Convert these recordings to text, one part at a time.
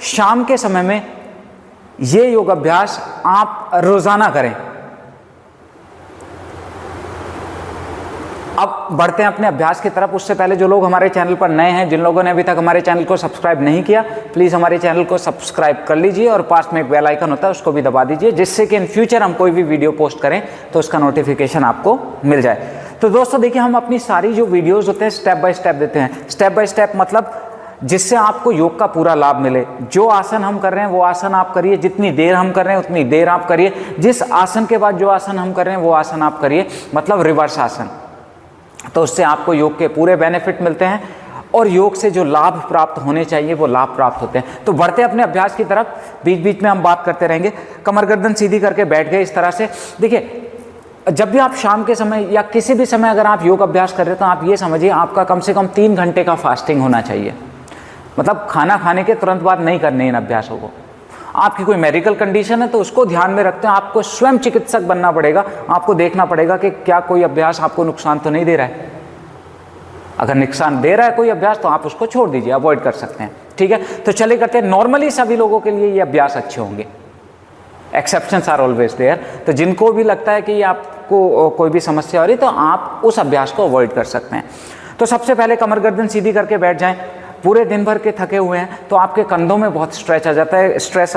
शाम के समय में ये योग अभ्यास आप रोजाना करें। अब बढ़ते हैं अपने अभ्यास की तरफ। उससे पहले जो लोग हमारे चैनल पर नए हैं, जिन लोगों ने अभी तक हमारे चैनल को सब्सक्राइब नहीं किया, प्लीज़ हमारे चैनल को सब्सक्राइब कर लीजिए और पास में एक बेल आइकन होता है उसको भी दबा दीजिए, जिससे कि इन फ्यूचर हम कोई भी वीडियो पोस्ट करें तो उसका नोटिफिकेशन आपको मिल जाए। तो दोस्तों देखिए, हम अपनी सारी जो वीडियोज़ होते हैं स्टेप बाय स्टेप देते हैं। स्टेप बाय स्टेप मतलब जिससे आपको योग का पूरा लाभ मिले। जो आसन हम कर रहे हैं वो आसन आप करिए, जितनी देर हम कर रहे हैं उतनी देर आप करिए। जिस आसन के बाद जो आसन हम कर रहे हैं वो आसन आप करिए, मतलब रिवर्स आसन। तो उससे आपको योग के पूरे बेनिफिट मिलते हैं और योग से जो लाभ प्राप्त होने चाहिए वो लाभ प्राप्त होते हैं। तो बढ़ते अपने अभ्यास की तरफ। बीच बीच में हम बात करते रहेंगे। कमर गर्दन सीधी करके बैठ गए इस तरह से। देखिए, जब भी आप शाम के समय या किसी भी समय अगर आप योग अभ्यास कर रहे हो तो आप ये समझिए आपका कम से कम 3 घंटे का फास्टिंग होना चाहिए। मतलब खाना खाने के तुरंत बाद नहीं करने इन अभ्यासों को। आपकी कोई मेडिकल कंडीशन है तो उसको ध्यान में रखते हैं आपको स्वयं चिकित्सक बनना पड़ेगा। आपको देखना पड़ेगा कि क्या कोई अभ्यास आपको नुकसान तो नहीं दे रहा है। अगर नुकसान दे रहा है कोई अभ्यास तो आप उसको छोड़ दीजिए, अवॉइड कर सकते हैं। ठीक है, तो चलिए करते हैं। नॉर्मली सभी लोगों के लिए ये अभ्यास अच्छे होंगे, एक्सेप्शंस आर ऑलवेज देयर। तो जिनको भी लगता है कि आपको कोई भी समस्या हो रही तो आप उस अभ्यास को अवॉइड कर सकते हैं। तो सबसे पहले कमर गर्दन सीधी करके बैठ जाएं। पूरे दिन भर के थके हुए हैं तो आपके कंधों में बहुत स्ट्रेस आ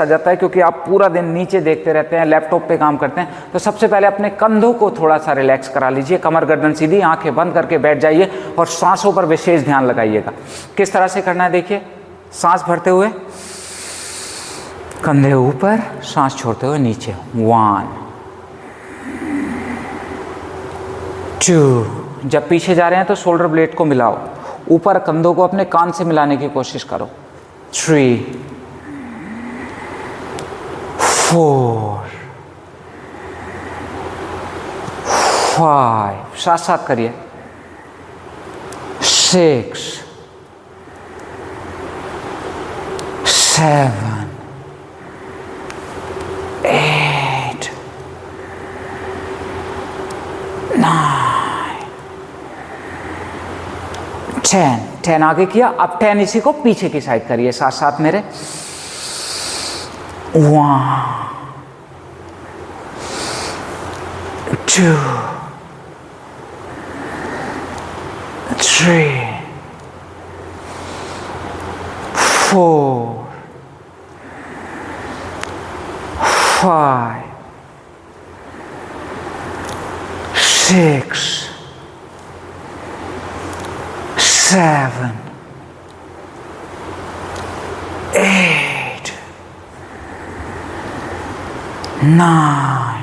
जाता है क्योंकि आप पूरा दिन नीचे देखते रहते हैं, लैपटॉप पे काम करते हैं। तो सबसे पहले अपने कंधों को थोड़ा सा रिलैक्स करा लीजिए। कमर गर्दन सीधी, आंखें बंद करके बैठ जाइए और सांसों पर विशेष ध्यान लगाइएगा। किस तरह से करना है देखिए, सांस भरते हुए कंधे ऊपर, सांस छोड़ते हुए नीचे। 1 2। जब पीछे जा रहे हैं तो शोल्डर ब्लेड को मिलाओ, ऊपर कंधों को अपने कान से मिलाने की कोशिश करो। 3 4 5, साथ साथ करिए। 6 7 8 9 10 आगे किया। अब 10 इसी को पीछे की साइड करिए साथ साथ मेरे। 1 2 3 4 5 6 7 8 9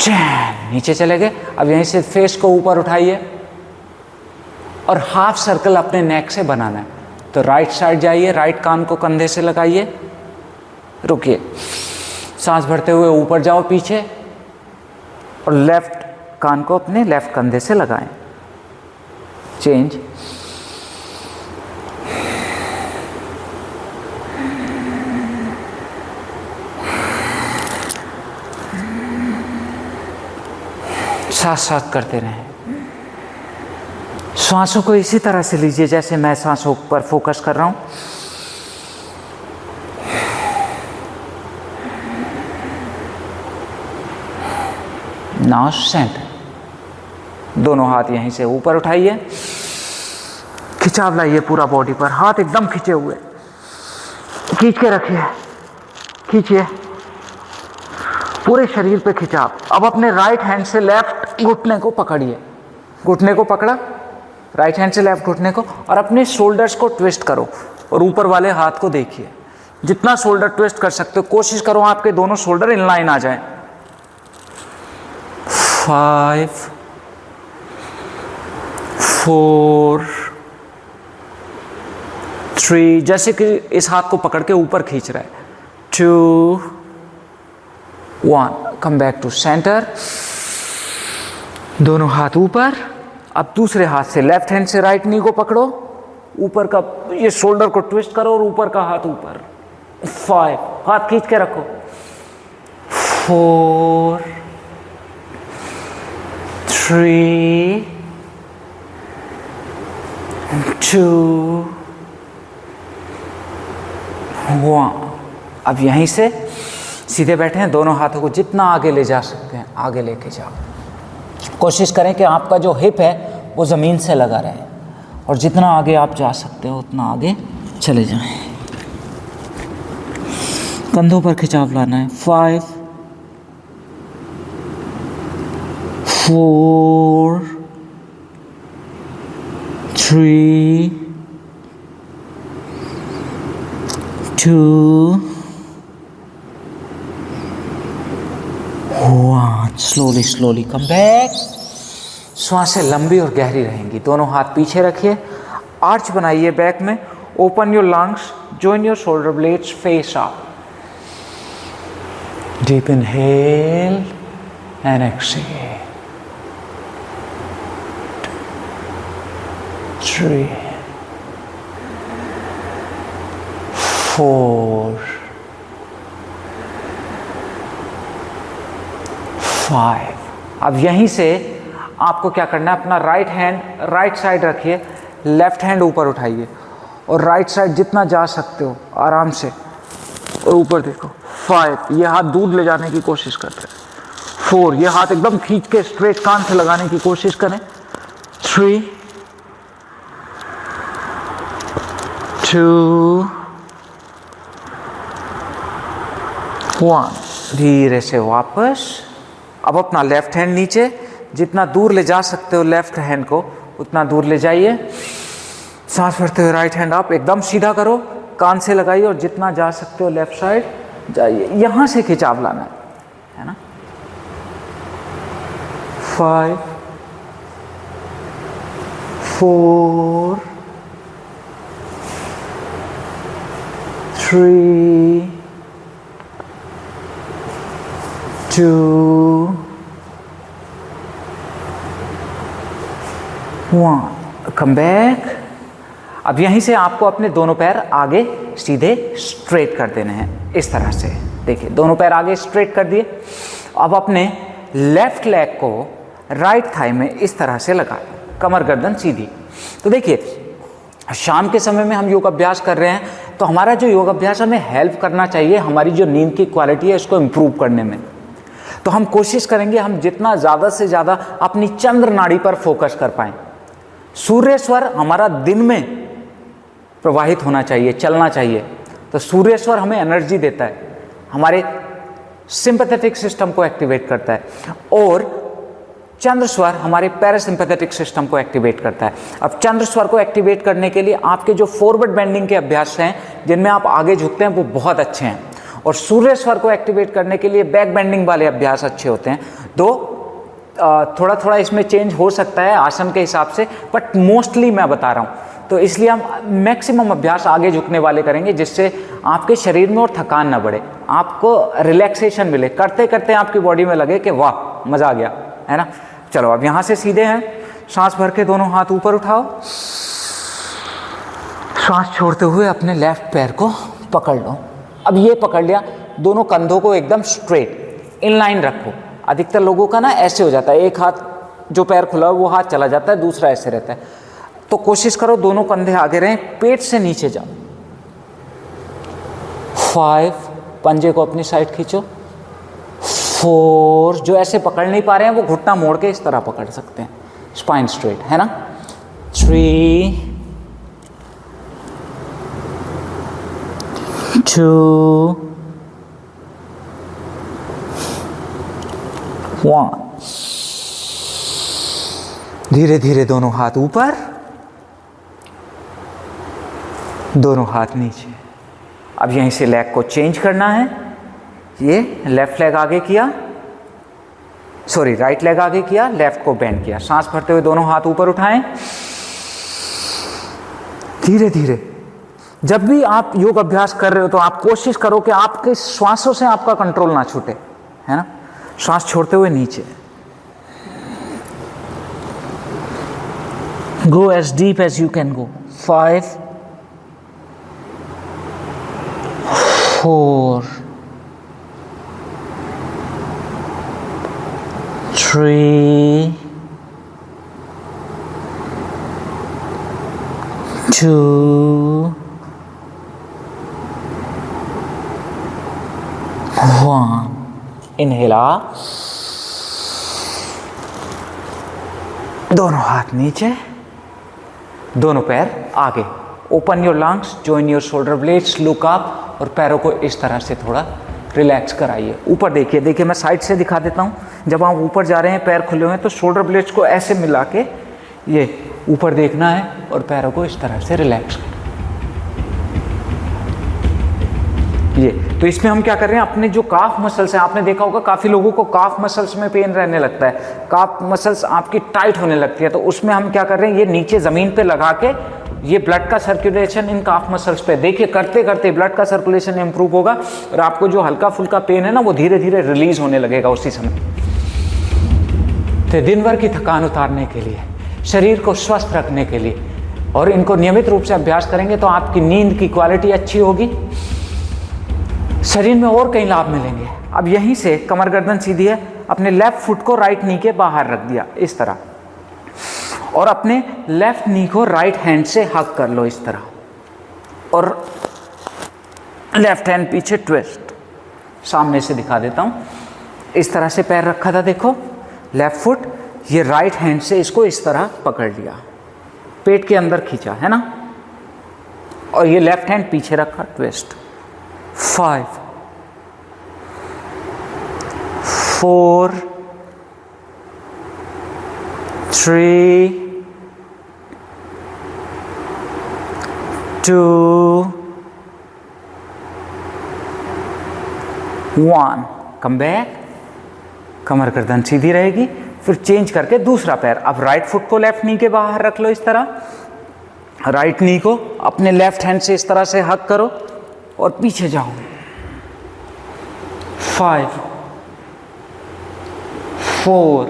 10। नीचे चले गए। अब यहीं से फेस को ऊपर उठाइए और हाफ सर्कल अपने नेक से बनाना है। तो राइट साइड जाइए, राइट कान को कंधे से लगाइए, रुकिए, सांस भरते हुए ऊपर जाओ पीछे और लेफ्ट कान को अपने लेफ्ट कंधे से लगाएं। चेंज। साथ साथ करते रहें। सांसों को इसी तरह से लीजिए जैसे मैं सांसों पर फोकस कर रहा हूं। Now centre. दोनों हाथ यहीं से ऊपर उठाइए, खिंचाव लाइए पूरा बॉडी पर, हाथ एकदम खींचे हुए, खींच के रखिए, खींचिए पूरे शरीर पे खिंचाव। अब अपने राइट हैंड से लेफ्ट घुटने को पकड़िए, घुटने को पकड़ा, राइट हैंड से लेफ्ट घुटने को, और अपने शोल्डर्स को ट्विस्ट करो और ऊपर वाले हाथ को देखिए। जितना शोल्डर ट्विस्ट कर सकते हो कोशिश करो आपके दोनों शोल्डर इन लाइन आ जाए। 5 4 3, जैसे कि इस हाथ को पकड़ के ऊपर खींच रहा है। 2 1, कम बैक टू सेंटर। दोनों हाथ ऊपर। अब दूसरे हाथ से लेफ्ट हैंड से राइट नी को पकड़ो, ऊपर का ये शोल्डर को ट्विस्ट करो और ऊपर का हाथ ऊपर। 5, हाथ खींच के रखो। 4 3 2 हुआ। अब यहीं से सीधे बैठे हैं, दोनों हाथों को जितना आगे ले जा सकते हैं आगे लेके जाओ। कोशिश करें कि आपका जो हिप है वो ज़मीन से लगा रहे और जितना आगे आप जा सकते हो उतना आगे चले जाएं। कंधों पर खिंचाव लाना है। 5 4 3 2 1। Slowly come back. श्वासें लंबी और गहरी रहेंगी। दोनों हाथ पीछे रखिए, आर्च बनाइए बैक में। Open your lungs, join your shoulder blades, face up. Deep inhale and exhale. 3 4 5। अब यहीं से आपको क्या करना है, अपना राइट हैंड राइट साइड रखिए, लेफ्ट हैंड ऊपर उठाइए और राइट साइड जितना जा सकते हो आराम से और ऊपर देखो। 5, ये हाथ दूर ले जाने की कोशिश कर रहे हैं। 4, ये हाथ एकदम खींच के स्ट्रेट कान से लगाने की कोशिश करें। 3 2 1। धीरे से वापस। अब अपना लेफ्ट हैंड नीचे, जितना दूर ले जा सकते हो लेफ्ट हैंड को उतना दूर ले जाइए। सांस भरते हुए राइट हैंड अप, एकदम सीधा करो, कान से लगाइए और जितना जा सकते हो लेफ्ट साइड जाइए। यहां से खिंचाव लाना है ना। 5 4 3 2 1। Come back. अब यहीं से आपको अपने दोनों पैर आगे सीधे स्ट्रेट कर देने हैं इस तरह से। देखिए दोनों पैर आगे स्ट्रेट कर दिए। अब अपने लेफ्ट लेग को राइट थाई में इस तरह से लगा, कमर गर्दन सीधी। तो देखिए शाम के समय में हम योग अभ्यास कर रहे हैं, तो हमारा जो योग अभ्यास हमें हेल्प करना चाहिए हमारी जो नींद की क्वालिटी है इसको इम्प्रूव करने में। तो हम कोशिश करेंगे हम जितना ज़्यादा से ज़्यादा अपनी चंद्र नाड़ी पर फोकस कर पाएँ। सूर्य स्वर हमारा दिन में प्रवाहित होना चाहिए, चलना चाहिए। तो सूर्य स्वर हमें एनर्जी देता है, हमारे सिंपैथेटिक सिस्टम को एक्टिवेट करता है और चंद्र स्वर हमारे पैरासिम्पैथेटिक सिस्टम को एक्टिवेट करता है। अब चंद्र स्वर को एक्टिवेट करने के लिए आपके जो फॉरवर्ड बेंडिंग के अभ्यास हैं जिनमें आप आगे झुकते हैं वो बहुत अच्छे हैं, और सूर्य स्वर को एक्टिवेट करने के लिए बैक बेंडिंग वाले अभ्यास अच्छे होते हैं। तो थोड़ा थोड़ा इसमें चेंज हो सकता है आसन के हिसाब से, बट मोस्टली मैं बता रहा हूँ। तो इसलिए हम मैक्सिमम अभ्यास आगे झुकने वाले करेंगे जिससे आपके शरीर में और थकान ना बढ़े, आपको रिलैक्सेशन मिले, करते करते आपकी बॉडी में लगे कि वाह मज़ा आ गया, है ना। चलो अब यहाँ से सीधे हैं, सांस भर के दोनों हाथ ऊपर उठाओ, सांस छोड़ते हुए अपने लेफ्ट पैर को पकड़ लो। अब ये पकड़ लिया, दोनों कंधों को एकदम स्ट्रेट इनलाइन रखो। अधिकतर लोगों का ना ऐसे हो जाता है, एक हाथ जो पैर खुला है वो हाथ चला जाता है, दूसरा ऐसे रहता है। तो कोशिश करो दोनों कंधे आगे रहें, पेट से नीचे जाओ। 5, पंजे को अपनी साइड खींचो। 4, जो ऐसे पकड़ नहीं पा रहे हैं वो घुटना मोड़ के इस तरह पकड़ सकते हैं, स्पाइन स्ट्रेट, है ना। 3 2 1। धीरे धीरे दोनों हाथ ऊपर, दोनों हाथ नीचे। अब यहीं से लेग को चेंज करना है। ये लेफ्ट लेग आगे किया, सॉरी राइट लेग आगे किया, लेफ्ट को बेंड किया। सांस भरते हुए दोनों हाथ ऊपर उठाएं। धीरे धीरे जब भी आप योग अभ्यास कर रहे हो तो आप कोशिश करो कि आपके श्वासों से आपका कंट्रोल ना छूटे, है ना। सांस छोड़ते हुए नीचे। Go as deep as you can go. 5 4 3 2 इनहेला, दोनों हाथ नीचे, दोनों पैर आगे, open your lungs, join your shoulder blades, look up, और पैरों को इस तरह से थोड़ा रिलैक्स कराइए। ऊपर देखिए, देखिए मैं साइड से दिखा देता हूँ। जब आप ऊपर जा रहे हैं, पैर खुले हुए हैं, तो शोल्डर ब्लेड्स को ऐसे मिला के ये ऊपर देखना है और पैरों को इस तरह से रिलैक्स करना। ये तो इसमें हम क्या कर रहे हैं, अपने जो काफ मसल्स हैं, आपने देखा होगा काफ़ी लोगों को काफ मसल्स में पेन रहने लगता है, काफ मसल्स आपकी टाइट होने लगती है, तो उसमें हम क्या कर रहे हैं, ये नीचे ज़मीन पे लगा के ये ब्लड का सर्कुलेशन इन काफ मसल्स पे, देखिए करते करते ब्लड का सर्कुलेशन इंप्रूव होगा और आपको जो हल्का फुल्का पेन है ना, वो धीरे धीरे रिलीज होने लगेगा उसी समय। तो दिन भर की थकान उतारने के लिए, शरीर को स्वस्थ रखने के लिए, और इनको नियमित रूप से अभ्यास करेंगे तो आपकी नींद की क्वालिटी अच्छी होगी, शरीर में और कई लाभ मिलेंगे। अब यहीं से कमर गर्दन सीधी है, अपने लेफ्ट फुट को राइट नी के बाहर रख दिया इस तरह, और अपने लेफ्ट नी को राइट हैंड से हग कर लो इस तरह, और लेफ्ट हैंड पीछे ट्विस्ट। सामने से दिखा देता हूं, इस तरह से पैर रखा था, देखो लेफ्ट फुट, ये राइट हैंड से इसको इस तरह पकड़ लिया, पेट के अंदर खींचा है ना, और ये लेफ्ट हैंड पीछे रखा, ट्विस्ट। 5 4 3 2 1। कम बैक, कमर गर्दन सीधी रहेगी। फिर चेंज करके दूसरा पैर, अब राइट फुट को लेफ्ट नी के बाहर रख लो इस तरह, राइट नी को अपने लेफ्ट हैंड से इस तरह से हग करो और पीछे जाओ। 5 4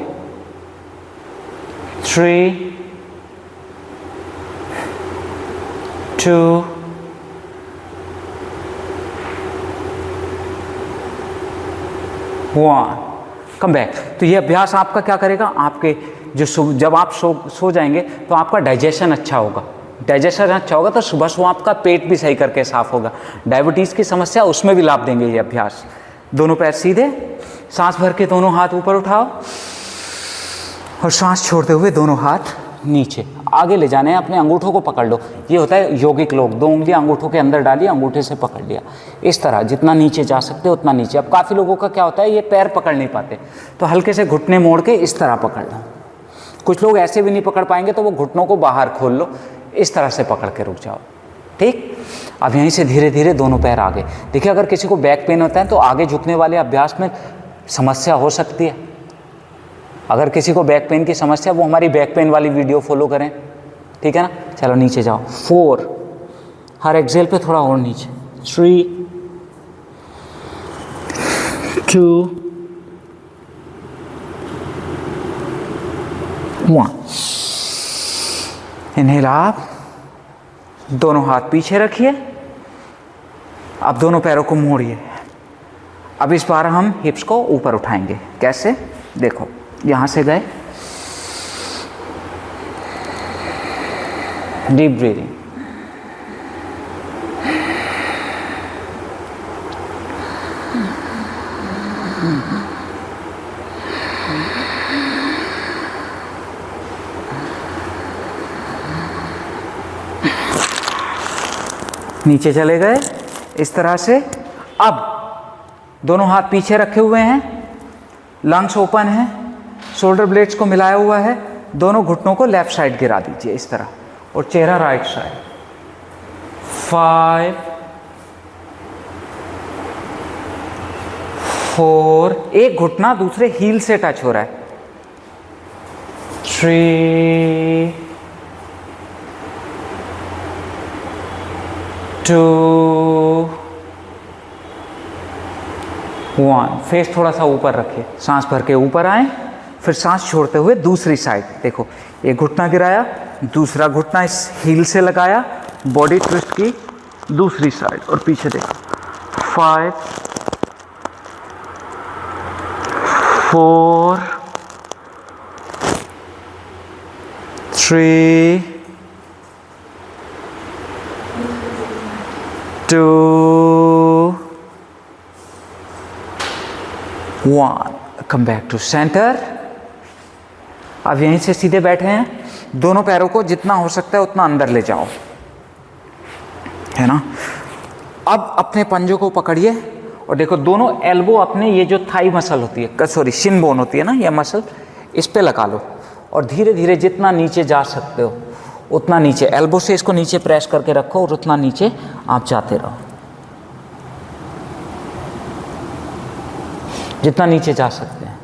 3 2 1। Come back. तो ये अभ्यास आपका क्या करेगा, आपके जो जब आप सो जाएंगे तो आपका डाइजेशन अच्छा होगा, डाइजेशन अच्छा होगा तो सुबह सुबह आपका पेट भी सही करके साफ होगा। डायबिटीज़ की समस्या, उसमें भी लाभ देंगे ये अभ्यास। दोनों पैर सीधे, सांस भर के दोनों हाथ ऊपर उठाओ और सांस छोड़ते हुए दोनों हाथ नीचे आगे ले जाने हैं। अपने अंगूठों को पकड़ लो, ये होता है यौगिक लोग, 2 उंगलियां अंगूठों के अंदर डाली, अंगूठे से पकड़ लिया इस तरह, जितना नीचे जा सकते उतना नीचे। अब काफ़ी लोगों का क्या होता है, ये पैर पकड़ नहीं पाते, तो हल्के से घुटने मोड़ के इस तरह पकड़ लो। कुछ लोग ऐसे भी नहीं पकड़ पाएंगे तो वो घुटनों को बाहर खोल लो, इस तरह से पकड़ के रुक जाओ। ठीक, अब यहीं से धीरे धीरे दोनों पैर आगे। देखिए, अगर किसी को बैक पेन होता है तो आगे झुकने वाले अभ्यास में समस्या हो सकती है। अगर किसी को बैक पेन की समस्या, वो हमारी बैक पेन वाली वीडियो फॉलो करें, ठीक है ना। चलो नीचे जाओ। 4, हर एक्सेल पे थोड़ा और नीचे। 3 2 1। इन्हेल आप, दोनों हाथ पीछे रखिए, अब दोनों पैरों को मोड़िए। अब इस बार हम हिप्स को ऊपर उठाएंगे। कैसे, देखो यहां से गए, डीप ब्रीदिंग, नीचे चले गए इस तरह से। अब दोनों हाथ पीछे रखे हुए हैं, लंग्स ओपन है, शोल्डर ब्लेड्स को मिलाया हुआ है, दोनों घुटनों को लेफ्ट साइड गिरा दीजिए इस तरह, और चेहरा राइट साइड। 5 4, एक घुटना दूसरे हील से टच हो रहा है। 3 2 1। फेस थोड़ा सा ऊपर रखिए, सांस भर के ऊपर आए, फिर सांस छोड़ते हुए दूसरी साइड। देखो, एक घुटना गिराया, दूसरा घुटना इस हील से लगाया, बॉडी ट्विस्ट की दूसरी साइड और पीछे देखो। 5 4 3 2 1, कम बैक टू सेंटर। अब यहीं से सीधे बैठे हैं, दोनों पैरों को जितना हो सकता है उतना अंदर ले जाओ, है ना। अब अपने पंजों को पकड़िए और देखो दोनों एल्बो अपने ये जो थाई मसल होती है, सॉरी शिन बोन होती है ना, ये मसल, इस पे लगा लो और धीरे धीरे जितना नीचे जा सकते हो उतना नीचे, एल्बो से इसको नीचे प्रेस करके रखो और उतना नीचे आप जाते रहो, जितना नीचे जा सकते हैं।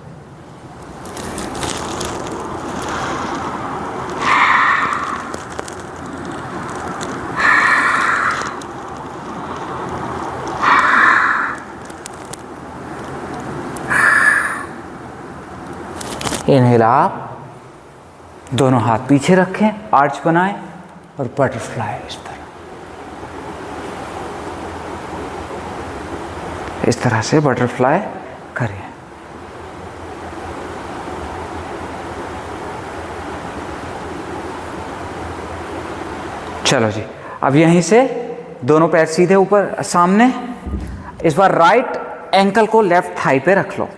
इनहेल आप दोनों हाथ पीछे रखें, आर्च बनाएं और बटरफ्लाई इस तरह से बटरफ्लाई करें। चलो जी, अब यहीं से दोनों पैर सीधे ऊपर सामने। इस बार राइट एंकल को लेफ्ट थाई पे रख लो,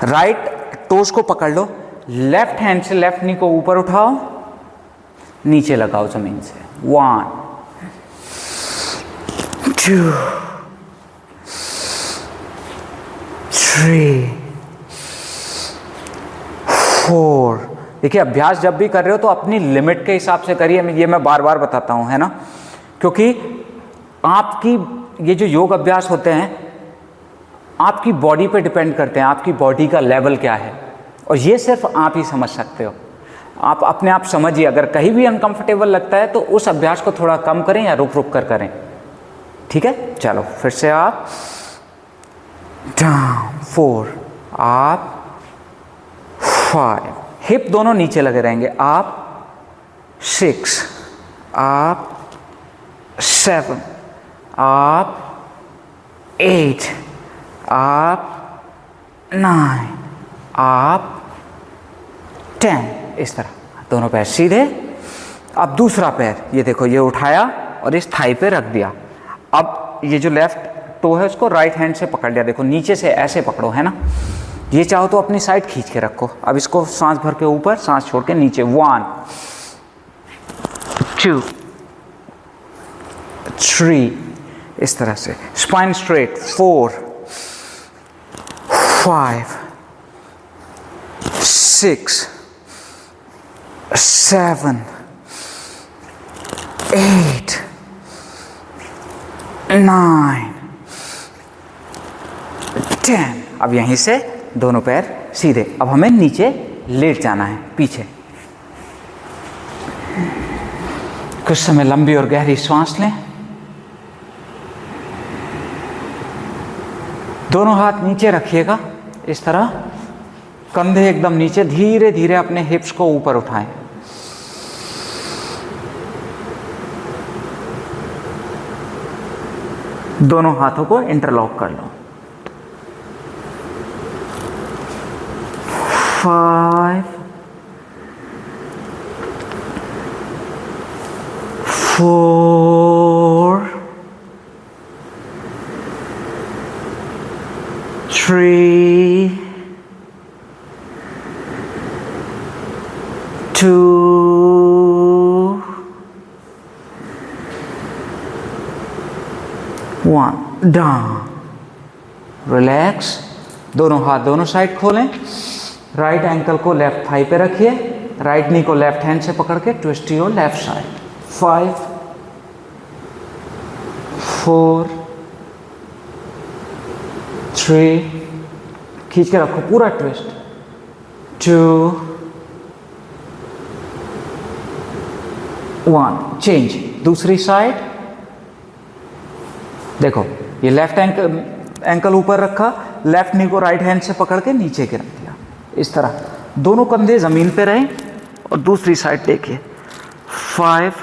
राइट टोस को पकड़ लो, लेफ्ट हैंड से लेफ्ट नी को ऊपर उठाओ, नीचे लगाओ जमीन से। 1, 2, 3, 4। देखिए अभ्यास जब भी कर रहे हो तो अपनी लिमिट के हिसाब से करिए, ये मैं बार बार बताता हूं, है ना, क्योंकि आपकी ये जो योग अभ्यास होते हैं आपकी बॉडी पे डिपेंड करते हैं, आपकी बॉडी का लेवल क्या है, और ये सिर्फ आप ही समझ सकते हो। आप अपने आप समझिए, अगर कहीं भी अनकंफर्टेबल लगता है तो उस अभ्यास को थोड़ा कम करें या रुक रुक कर करें, ठीक है। चलो फिर से आप डाउन 4, आप 5, हिप दोनों नीचे लगे रहेंगे, आप 6, आप 7, आप 8, आप 9, आप 10, इस तरह दोनों पैर सीधे। अब दूसरा पैर ये देखो, ये उठाया और इस थाई पे रख दिया। अब ये जो लेफ्ट टो है उसको राइट हैंड से पकड़ लिया, देखो नीचे से ऐसे पकड़ो, है ना। ये चाहो तो अपनी साइड खींच के रखो। अब इसको सांस भर के ऊपर, सांस छोड़ के नीचे। 1, 2, 3, इस तरह से स्पाइन स्ट्रेट। 4, 5, 6, 7, 8, 9, 10। अब यहीं से दोनों पैर सीधे। अब हमें नीचे लेट जाना है, पीछे। कुछ समय लंबी और गहरी सांस लें, दोनों हाथ नीचे रखिएगा इस तरह, कंधे एकदम नीचे, धीरे धीरे अपने हिप्स को ऊपर उठाएं। दोनों हाथों को इंटरलॉक कर लो। 5, 4, 3, 2, 1, डाउन। रिलैक्स। दोनों हाथ दोनों साइड खोलें, राइट एंकल को लेफ्ट थाई पे रखिए, राइट नी को लेफ्ट हैंड से पकड़ के ट्विस्ट योर लेफ्ट साइड। 5, 4, 3, खींच के रखो पूरा ट्विस्ट। 2, 1, चेंज। दूसरी साइड देखो, ये लेफ्ट एंकल ऊपर रखा, लेफ्ट नी को राइट हैंड से पकड़ के नीचे के रख दिया, इस तरह। दोनों कंधे जमीन पे रहें और दूसरी साइड देखिए। 5,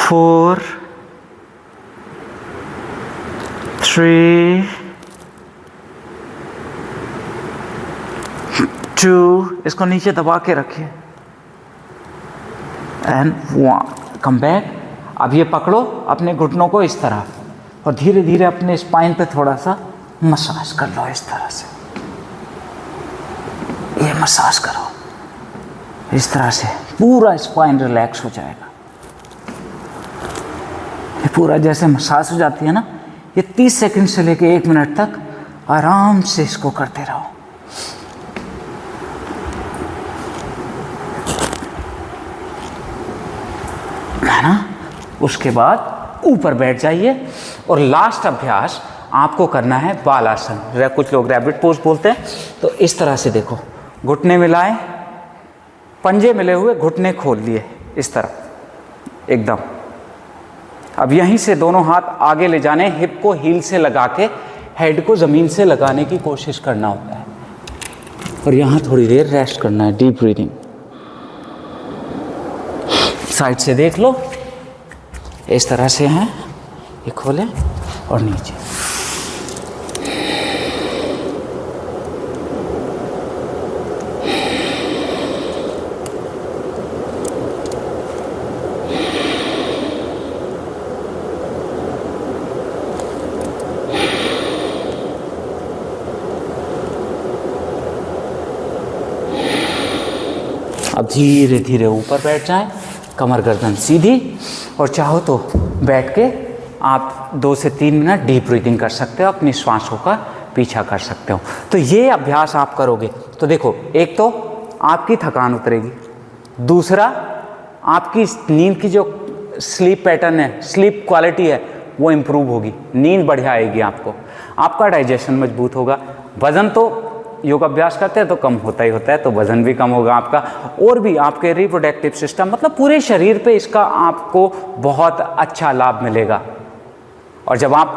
4, 3, 2, इसको नीचे दबा के रखिए, एंड 1, कम बैक। अब ये पकड़ो अपने घुटनों को इस तरह और धीरे धीरे अपने स्पाइन पे थोड़ा सा मसाज कर लो इस तरह से, ये मसाज करो इस तरह से, पूरा स्पाइन रिलैक्स हो जाएगा। ये पूरा जैसे मसाज हो जाती है ना, ये 30 सेकंड से लेके 1 मिनट तक आराम से इसको करते रहो। है ना। उसके बाद ऊपर बैठ जाइए और लास्ट अभ्यास आपको करना है बालासन, कुछ लोग रैबिट पोज बोलते हैं। तो इस तरह से देखो, घुटने मिलाए, पंजे मिले हुए, घुटने खोल लिए इस तरह एकदम। अब यहीं से दोनों हाथ आगे ले जाने, हिप को हील से लगा के हेड को ज़मीन से लगाने की कोशिश करना होता है और यहाँ थोड़ी देर रेस्ट करना है, डीप ब्रीदिंग। साइड से देख लो, इस तरह से हैं, ये खोलें और नीचे। अब धीरे धीरे ऊपर बैठ जाएं, कमर गर्दन सीधी, और चाहो तो बैठ के आप 2 से 3 मिनट डीप ब्रीदिंग कर सकते हो, अपनी श्वासों का पीछा कर सकते हो। तो ये अभ्यास आप करोगे तो देखो, एक तो आपकी थकान उतरेगी, दूसरा आपकी नींद की जो स्लीप पैटर्न है, स्लीप क्वालिटी है, वो इम्प्रूव होगी, नींद बढ़िया आएगी आपको, आपका डाइजेशन मजबूत होगा। वज़न तो योग अभ्यास करते हैं तो कम होता ही होता है, तो वज़न भी कम होगा आपका, और भी आपके रिप्रोडक्टिव सिस्टम, मतलब पूरे शरीर पे इसका आपको बहुत अच्छा लाभ मिलेगा। और जब आप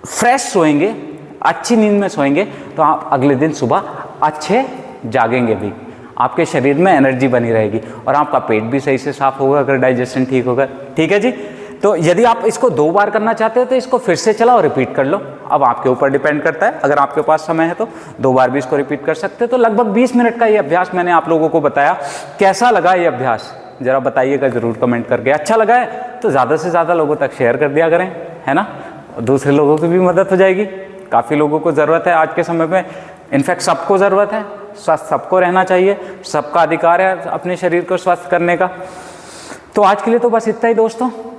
फ्रेश सोएंगे, अच्छी नींद में सोएंगे, तो आप अगले दिन सुबह अच्छे जागेंगे भी, आपके शरीर में एनर्जी बनी रहेगी और आपका पेट भी सही से साफ होगा अगर डाइजेशन ठीक होगा। ठीक है जी। तो यदि आप इसको 2 बार करना चाहते हो तो इसको फिर से चलाओ, रिपीट कर लो। अब आपके ऊपर डिपेंड करता है, अगर आपके पास समय है तो 2 बार भी इसको रिपीट कर सकते हो। तो लगभग 20 मिनट का ये अभ्यास मैंने आप लोगों को बताया। कैसा लगा ये अभ्यास ज़रा बताइएगा ज़रूर कमेंट करके। अच्छा लगा है तो ज़्यादा से ज़्यादा लोगों तक शेयर कर दिया करें, है ना, दूसरे लोगों की भी मदद हो जाएगी। काफ़ी लोगों को ज़रूरत है आज के समय में, इनफैक्ट सबको ज़रूरत है, स्वस्थ सबको रहना चाहिए, सबका अधिकार है अपने शरीर को स्वस्थ करने का। तो आज के लिए तो बस इतना ही दोस्तों।